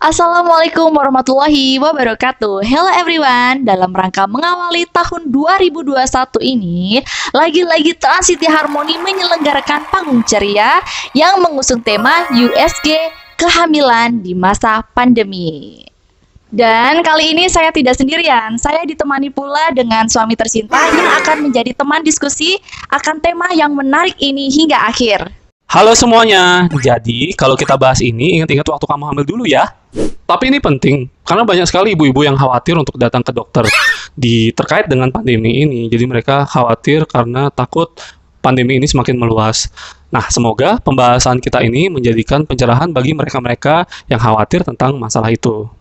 Assalamualaikum warahmatullahi wabarakatuh. Hello everyone. Dalam rangka mengawali tahun 2021 ini, lagi-lagi Transcity Harmony menyelenggarakan panggung ceria yang mengusung tema USG kehamilan di masa pandemi. Dan kali ini saya tidak sendirian. Saya ditemani pula dengan suami tercinta yang akan menjadi teman diskusi akan tema yang menarik ini hingga akhir. Halo semuanya, jadi kalau kita bahas ini, ingat-ingat waktu kamu hamil dulu ya. Tapi ini penting, karena banyak sekali ibu-ibu yang khawatir untuk datang ke dokter terkait dengan pandemi ini. Jadi mereka khawatir karena takut pandemi ini semakin meluas. Nah, semoga pembahasan kita ini menjadikan pencerahan bagi mereka-mereka yang khawatir tentang masalah itu.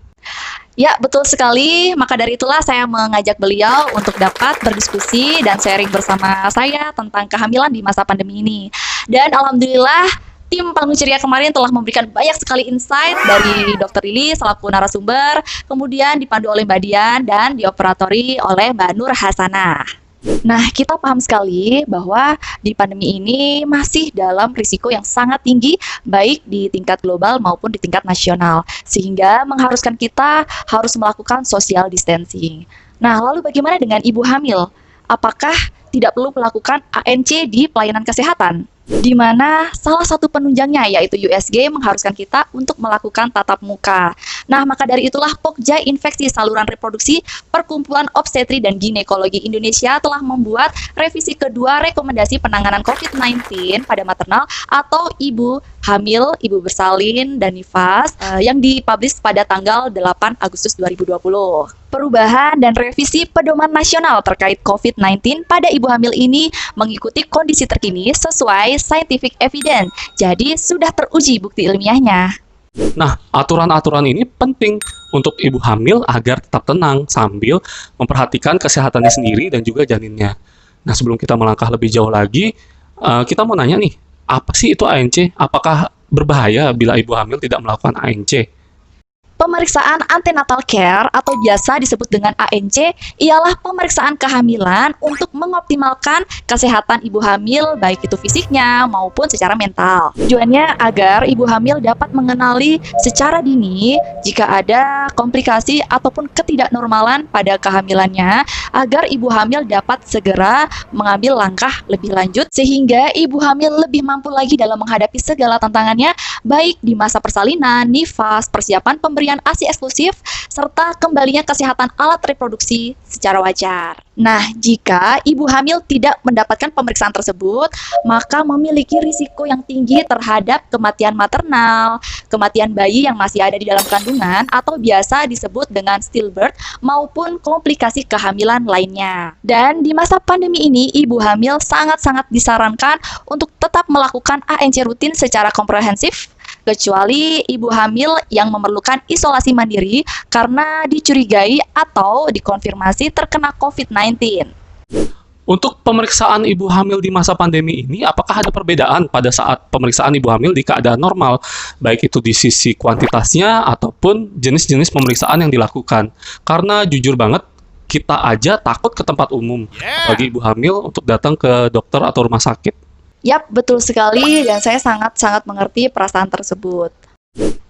Ya, betul sekali. Maka dari itulah saya mengajak beliau untuk dapat berdiskusi dan sharing bersama saya tentang kehamilan di masa pandemi ini. Dan alhamdulillah, tim Panggung Ceria kemarin telah memberikan banyak sekali insight dari Dr. Lili selaku narasumber, kemudian dipandu oleh Mbak Dian dan dioperatori oleh Mbak Nur Hasanah. Nah, kita paham sekali bahwa di pandemi ini masih dalam risiko yang sangat tinggi, baik di tingkat global maupun di tingkat nasional, sehingga mengharuskan kita harus melakukan social distancing. Nah, lalu bagaimana dengan ibu hamil? Apakah tidak perlu melakukan ANC di pelayanan kesehatan? Di mana salah satu penunjangnya yaitu USG mengharuskan kita untuk melakukan tatap muka. Nah, maka dari itulah Pokja Infeksi Saluran Reproduksi Perkumpulan Obstetri dan Ginekologi Indonesia telah membuat revisi kedua rekomendasi penanganan COVID-19 pada maternal atau ibu hamil, ibu bersalin, dan nifas yang dipublish pada tanggal 8 Agustus 2020. Perubahan dan revisi pedoman nasional terkait COVID-19 pada ibu hamil ini mengikuti kondisi terkini sesuai scientific evidence. Jadi sudah teruji bukti ilmiahnya. Nah, aturan-aturan ini penting untuk ibu hamil agar tetap tenang sambil memperhatikan kesehatannya sendiri dan juga janinnya. Nah, sebelum kita melangkah lebih jauh lagi, kita mau nanya nih, apa sih itu ANC? Apakah berbahaya bila ibu hamil tidak melakukan ANC? Pemeriksaan antenatal care atau biasa disebut dengan ANC ialah pemeriksaan kehamilan untuk mengoptimalkan kesehatan ibu hamil baik itu fisiknya maupun secara mental. Tujuannya agar ibu hamil dapat mengenali secara dini jika ada komplikasi ataupun ketidaknormalan pada kehamilannya agar ibu hamil dapat segera mengambil langkah lebih lanjut sehingga ibu hamil lebih mampu lagi dalam menghadapi segala tantangannya baik di masa persalinan, nifas, persiapan pemberian ASI eksklusif, serta kembalinya kesehatan alat reproduksi secara wajar. Nah, jika ibu hamil tidak mendapatkan pemeriksaan tersebut, maka memiliki risiko yang tinggi terhadap kematian maternal, kematian bayi yang masih ada di dalam kandungan, atau biasa disebut dengan stillbirth, maupun komplikasi kehamilan lainnya. Dan di masa pandemi ini, ibu hamil sangat-sangat disarankan untuk tetap melakukan ANC rutin secara komprehensif, kecuali ibu hamil yang memerlukan isolasi mandiri karena dicurigai atau dikonfirmasi terkena COVID-19. Untuk pemeriksaan ibu hamil di masa pandemi ini, apakah ada perbedaan pada saat pemeriksaan ibu hamil di keadaan normal, baik itu di sisi kuantitasnya ataupun jenis-jenis pemeriksaan yang dilakukan? Karena jujur banget, kita aja takut ke tempat umum bagi ibu hamil untuk datang ke dokter atau rumah sakit. Yap, betul sekali dan saya sangat-sangat mengerti perasaan tersebut.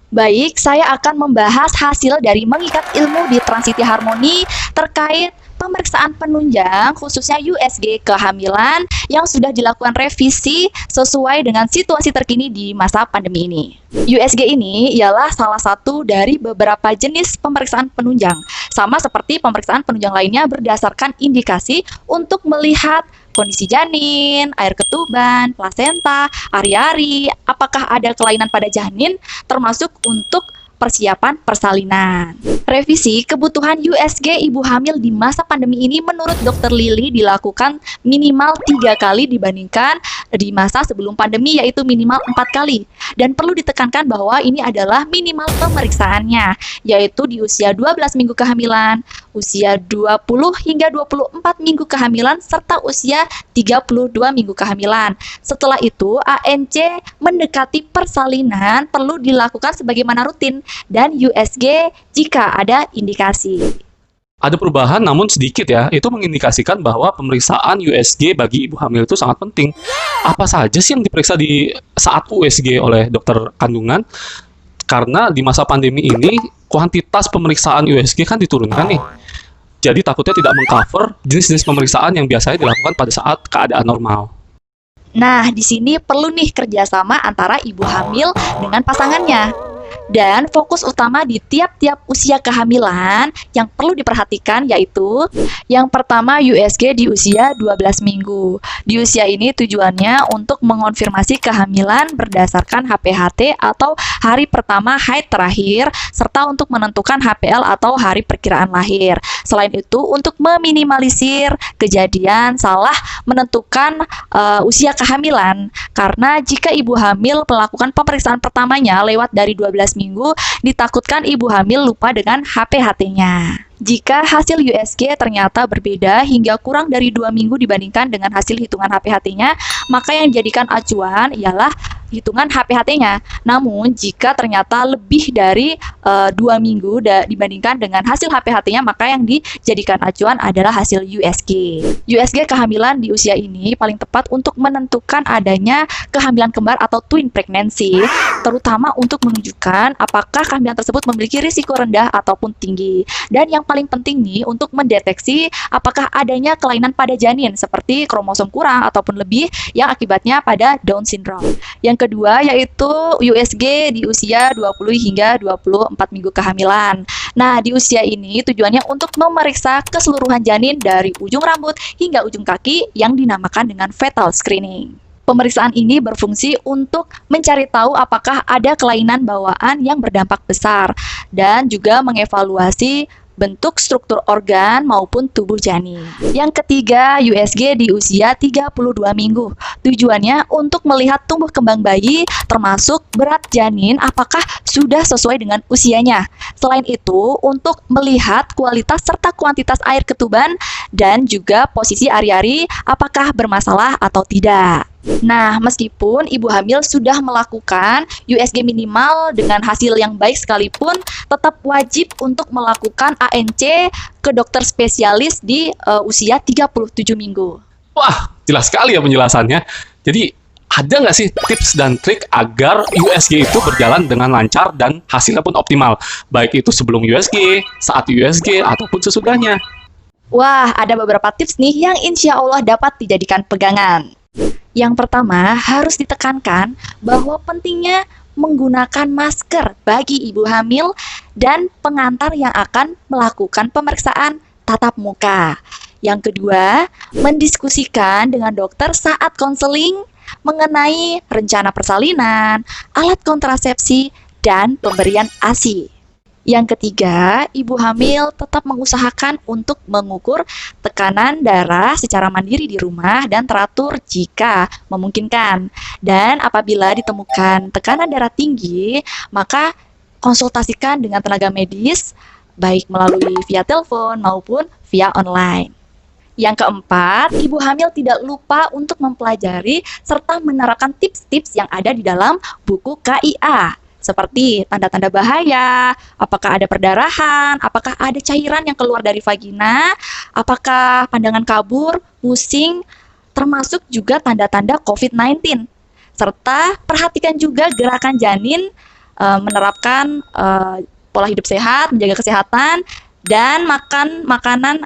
Baik, saya akan membahas hasil dari mengikat ilmu di Transcity Harmony terkait pemeriksaan penunjang khususnya USG kehamilan yang sudah dilakukan revisi sesuai dengan situasi terkini di masa pandemi ini. USG ini ialah salah satu dari beberapa jenis pemeriksaan penunjang, sama seperti pemeriksaan penunjang lainnya berdasarkan indikasi untuk melihat kondisi janin, air ketuban, plasenta, ari-ari, apakah ada kelainan pada janin, termasuk untuk persiapan persalinan. Revisi kebutuhan USG ibu hamil di masa pandemi ini menurut Dr. Lili dilakukan minimal 3 kali dibandingkan di masa sebelum pandemi yaitu minimal 4 kali. Dan perlu ditekankan bahwa ini adalah minimal pemeriksaannya yaitu di usia 12 minggu kehamilan, usia 20 hingga 24 minggu kehamilan, serta usia 32 minggu kehamilan. Setelah itu ANC mendekati persalinan perlu dilakukan sebagaimana rutin dan USG jika ada indikasi. Ada perubahan namun sedikit ya, itu mengindikasikan bahwa pemeriksaan USG bagi ibu hamil itu sangat penting. Apa saja sih yang diperiksa di saat USG oleh dokter kandungan? Karena di masa pandemi ini, kuantitas pemeriksaan USG kan diturunkan nih. Jadi takutnya tidak mengcover jenis-jenis pemeriksaan yang biasanya dilakukan pada saat keadaan normal. Nah, di sini perlu nih kerjasama antara ibu hamil dengan pasangannya. Dan fokus utama di tiap-tiap usia kehamilan yang perlu diperhatikan yaitu yang pertama USG di usia 12 minggu. Di usia ini tujuannya untuk mengonfirmasi kehamilan berdasarkan HPHT atau hari pertama haid terakhir serta untuk menentukan HPL atau hari perkiraan lahir. Selain itu untuk meminimalisir kejadian salah menentukan usia kehamilan karena jika ibu hamil melakukan pemeriksaan pertamanya lewat dari 12 minggu, ditakutkan ibu hamil lupa dengan HPHT-nya. Jika hasil USG ternyata berbeda hingga kurang dari 2 minggu dibandingkan dengan hasil hitungan HPHT-nya, maka yang dijadikan acuan ialah hitungan HPHT-nya. Namun, jika ternyata lebih dari 2 minggu dibandingkan dengan hasil HPHT-nya, maka yang dijadikan acuan adalah hasil USG. USG kehamilan di usia ini paling tepat untuk menentukan adanya kehamilan kembar atau twin pregnancy, terutama untuk menunjukkan apakah kehamilan tersebut memiliki risiko rendah ataupun tinggi. Dan yang paling penting nih untuk mendeteksi apakah adanya kelainan pada janin seperti kromosom kurang ataupun lebih yang akibatnya pada Down syndrome. Yang kedua yaitu USG di usia 20 hingga 24 minggu kehamilan. Nah, di usia ini tujuannya untuk memeriksa keseluruhan janin dari ujung rambut hingga ujung kaki yang dinamakan dengan fetal screening. Pemeriksaan ini berfungsi untuk mencari tahu apakah ada kelainan bawaan yang berdampak besar dan juga mengevaluasi bentuk struktur organ maupun tubuh janin. Yang ketiga, USG di usia 32 minggu. Tujuannya untuk melihat tumbuh kembang bayi termasuk berat janin apakah sudah sesuai dengan usianya. Selain itu, untuk melihat kualitas serta kuantitas air ketuban dan juga posisi ari-ari apakah bermasalah atau tidak. Nah, meskipun ibu hamil sudah melakukan USG minimal dengan hasil yang baik sekalipun, tetap wajib untuk melakukan ANC ke dokter spesialis di usia 37 minggu. Wah, jelas sekali ya penjelasannya. Jadi, ada nggak sih tips dan trik agar USG itu berjalan dengan lancar dan hasilnya pun optimal? Baik itu sebelum USG, saat USG, ataupun sesudahnya. Wah, ada beberapa tips nih yang insya Allah dapat dijadikan pegangan. Yang pertama, harus ditekankan bahwa pentingnya menggunakan masker bagi ibu hamil dan pengantar yang akan melakukan pemeriksaan tatap muka. Yang kedua, mendiskusikan dengan dokter saat konseling mengenai rencana persalinan, alat kontrasepsi, dan pemberian ASI. Yang ketiga, ibu hamil tetap mengusahakan untuk mengukur tekanan darah secara mandiri di rumah dan teratur jika memungkinkan. Dan apabila ditemukan tekanan darah tinggi, maka konsultasikan dengan tenaga medis, baik melalui via telepon maupun via online. Yang keempat, ibu hamil tidak lupa untuk mempelajari serta menerapkan tips-tips yang ada di dalam buku KIA. Seperti tanda-tanda bahaya, apakah ada perdarahan, apakah ada cairan yang keluar dari vagina, apakah pandangan kabur, pusing, termasuk juga tanda-tanda COVID-19. Serta perhatikan juga gerakan janin, menerapkan pola hidup sehat, menjaga kesehatan, dan makan makanan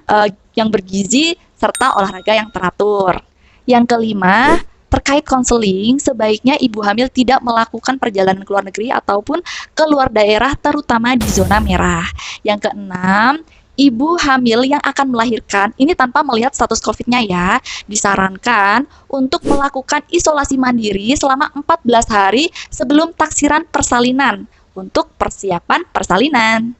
yang bergizi, serta olahraga yang teratur. Yang kelima, terkait konseling, sebaiknya ibu hamil tidak melakukan perjalanan ke luar negeri ataupun ke luar daerah terutama di zona merah. Yang keenam, ibu hamil yang akan melahirkan, ini tanpa melihat status COVID-nya ya, disarankan untuk melakukan isolasi mandiri selama 14 hari sebelum taksiran persalinan untuk persiapan persalinan.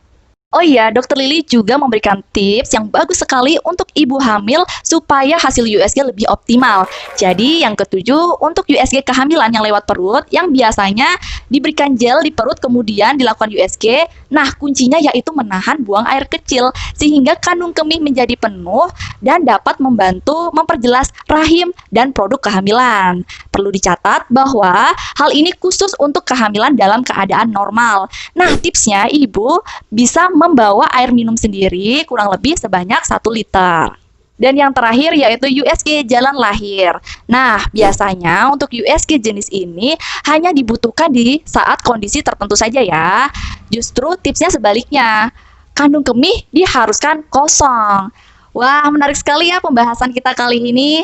Oh iya, Dokter Lili juga memberikan tips yang bagus sekali untuk ibu hamil supaya hasil USG lebih optimal. Jadi yang ketujuh, untuk USG kehamilan yang lewat perut, yang biasanya diberikan gel di perut kemudian dilakukan USG. Nah, kuncinya yaitu menahan buang air kecil sehingga kandung kemih menjadi penuh dan dapat membantu memperjelas rahim dan produk kehamilan. Perlu dicatat bahwa hal ini khusus untuk kehamilan dalam keadaan normal. Nah, tipsnya ibu bisa membawa air minum sendiri kurang lebih sebanyak 1 liter. Dan yang terakhir yaitu USG jalan lahir. Nah, biasanya untuk USG jenis ini hanya dibutuhkan di saat kondisi tertentu saja ya. Justru tipsnya sebaliknya. Kandung kemih diharuskan kosong. Wah, menarik sekali ya pembahasan kita kali ini.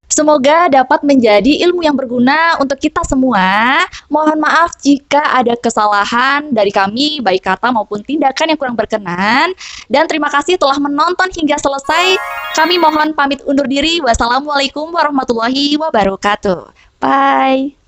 Semoga dapat menjadi ilmu yang berguna untuk kita semua. Mohon maaf jika ada kesalahan dari kami, baik kata maupun tindakan yang kurang berkenan. Dan terima kasih telah menonton hingga selesai. Kami mohon pamit undur diri. Wassalamualaikum warahmatullahi wabarakatuh. Bye.